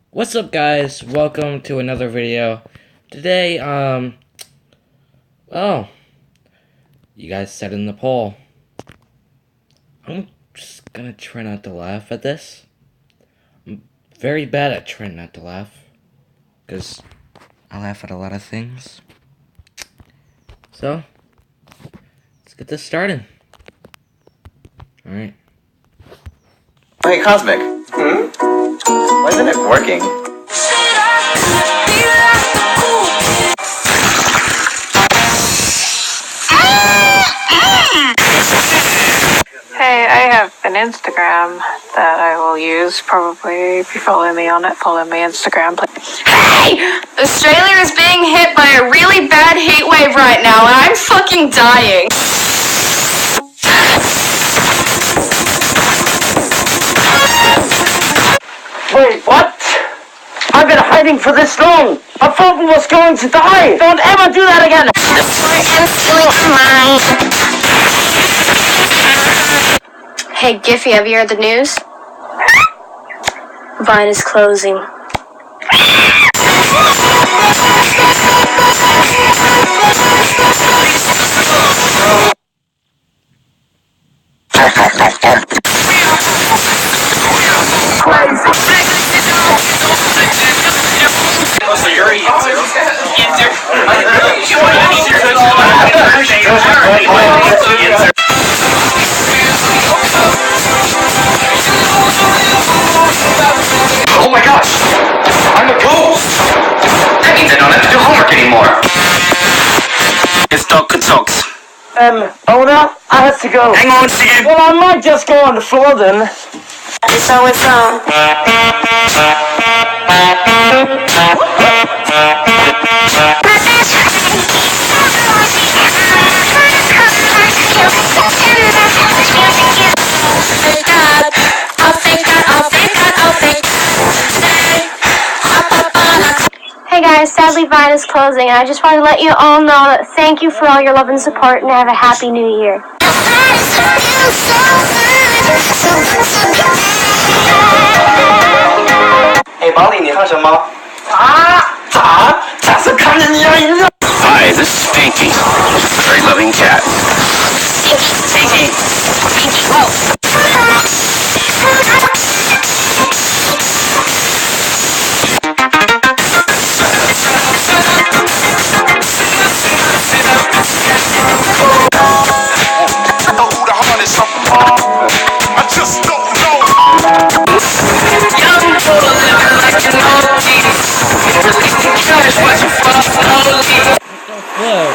What's up, guys? Welcome to another video. Today, well, you guys said in the poll. I'm just gonna try not to laugh at this. I'm very bad at trying not to laugh, because I laugh at a lot of things. So, let's get this started. Alright. Hey, Cosmic. Why isn't it working? Hey, I have an Instagram that I will use. Probably, if you follow me on it, follow my Instagram, please. Hey! Australia is being hit by a really bad heat wave right now, and I'm fucking dying. Wait, what? I've been hiding for this long. I thought we was going to die. Don't ever do that again. Hey, Giffy, have you heard the news? Vine is closing. Oh my gosh! I'm a ghost! That means I don't have to do homework anymore. It's Doc Talks. Owner, I have to go. Hang on, Steve. Well, I might just go on the floor then. So it's Hey guys, sadly Vine is closing, and I just want to let you all know that thank you for all your love and support, and have a happy new year. Hey, Molly, 你看什么？咋是看着你而已呢 Hi, this is Pinky. Very loving cat. Pinky. Whoa.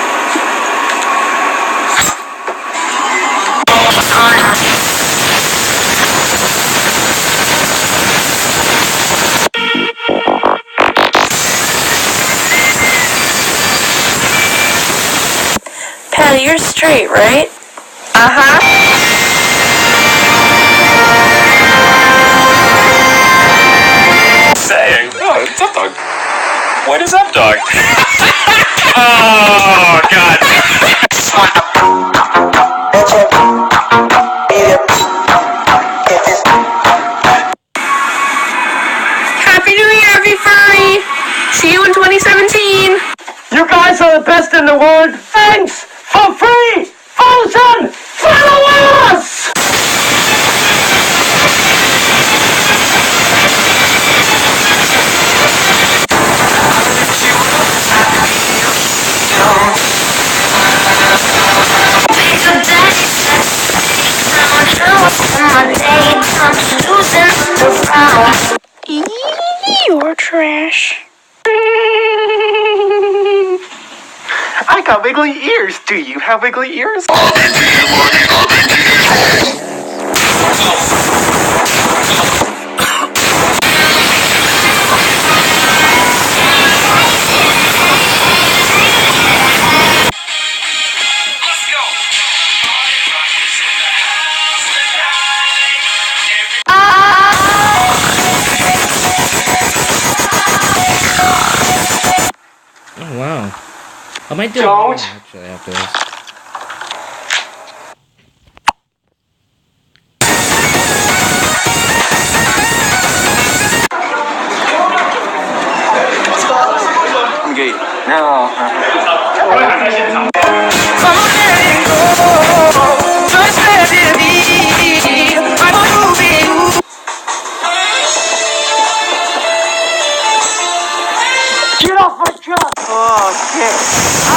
Patty, you're straight, right? Saying, oh, it's up dog. What is up dog? Oh god. Happy New Year, every furry! See you in 2017! You guys are the best in the world. Thanks for 3,000 followers! You're trash. I got wiggly ears. Do you have wiggly ears? Oh, wow. How am I doing? Don't. Actually, after this. Get off my truck! Oh, shit. Ah!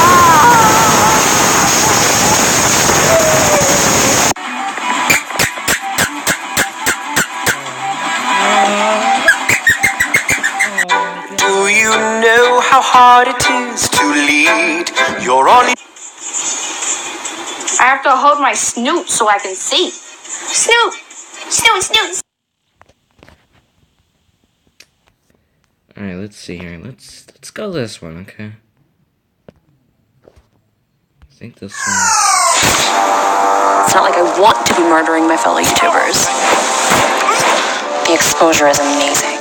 Do you know how hard it is to lead? You're on. I have to hold my snoot so I can see. Snoot! Snoot, snoot! Alright, let's see here. Let's go this one, okay? I think this one. It's not like I want to be murdering my fellow YouTubers. The exposure is amazing.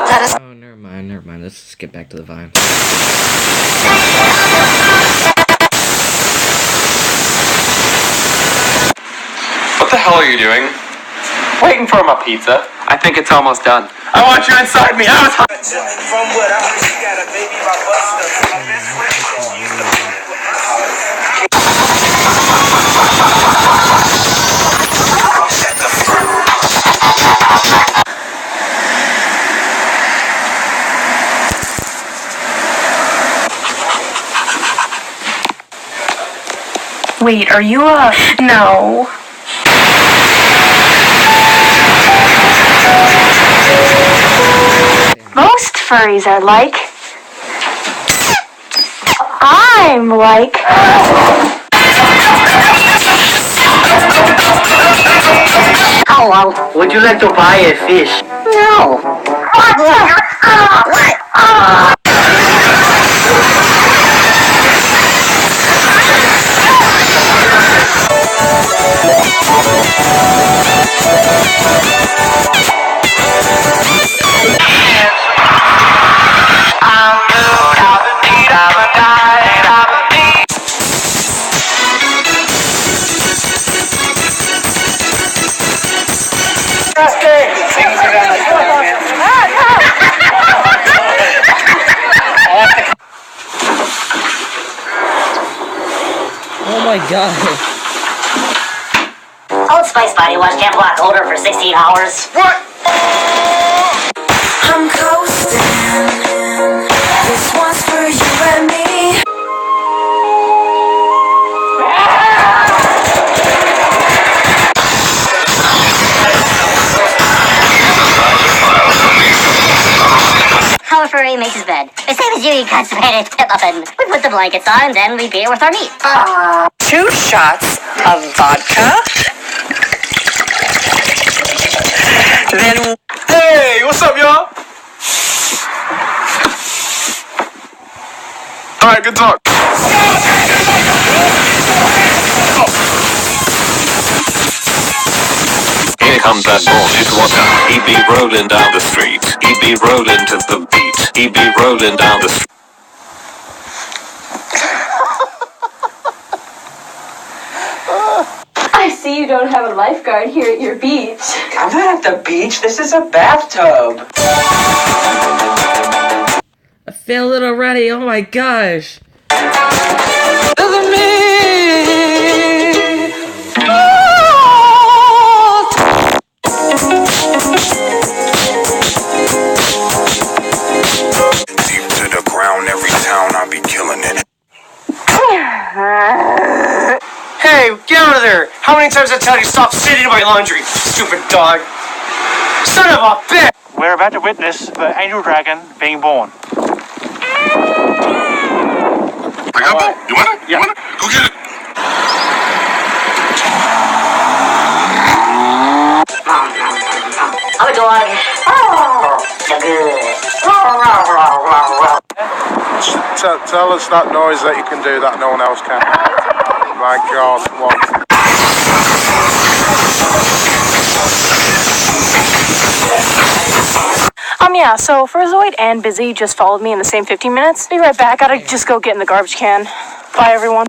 That is. Oh, never mind. Let's just get back to the vine. What the hell are you doing? Waiting for my pizza. I think it's almost done. I want you inside me. I was hungry. From what I heard, she got a baby by Buster. My best friend used to be. Wait, are you No. Most furries are like. I'm like. Hello, would you like to buy a fish? No. Oh my god. Old Spice body wash can't block odor for 16 hours. What? I'm coasting. This one's for you and me. How a furry makes his bed. The same as you constipated tip muffin. We put the blankets on and then we beat it with our meat. 2 shots of vodka. Then. Hey, what's up, y'all? All right, good talk. Here comes that bullshit walker. He be rolling down the street. He be rolling to the beat. He be rolling down the street. I see you don't have a lifeguard here at your beach. I'm not at the beach. This is a bathtub. I failed it already. Oh my gosh. Deep to the ground, every town I be killing it. Hey, get out of there! How many times I tell you stop sitting in my laundry, stupid dog? Son of a bitch! We're about to witness the angel dragon being born. I got one. You want it? You want it? Go get it. I'm a dog. Oh, so good. Tell us that noise that you can do that no one else can. My God, what? Yeah, so Furzoid and Busy just followed me in the same 15 minutes. Be right back. Gotta just go get in the garbage can. Bye, everyone.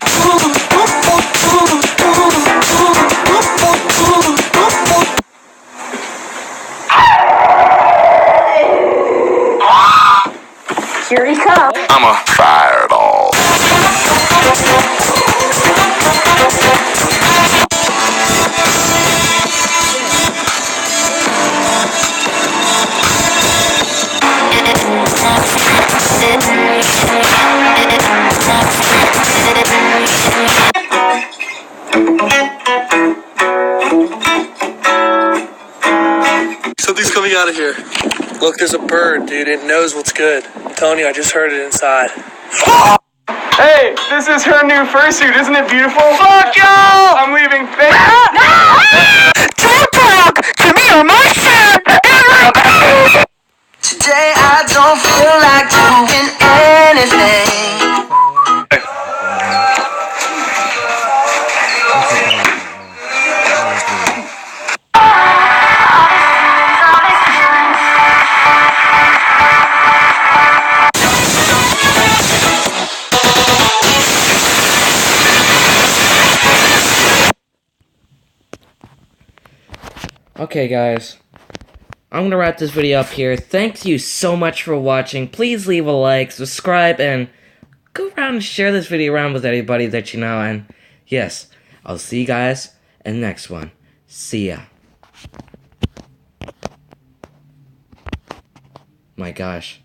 Here he comes. I'm a fireball. Something's coming out of here. Look, there's a bird, dude. It knows what's good. I'm telling you, I just heard it inside. Hey, this is her new fursuit. Isn't it beautiful? Fuck you! I'm leaving. Don't talk to me or my son ever. Today I don't feel like doing anything. Okay, guys. I'm gonna wrap this video up here. Thank you so much for watching. Please leave a like, subscribe, and go around and share this video around with anybody that you know. And yes, I'll see you guys in the next one. See ya. My gosh.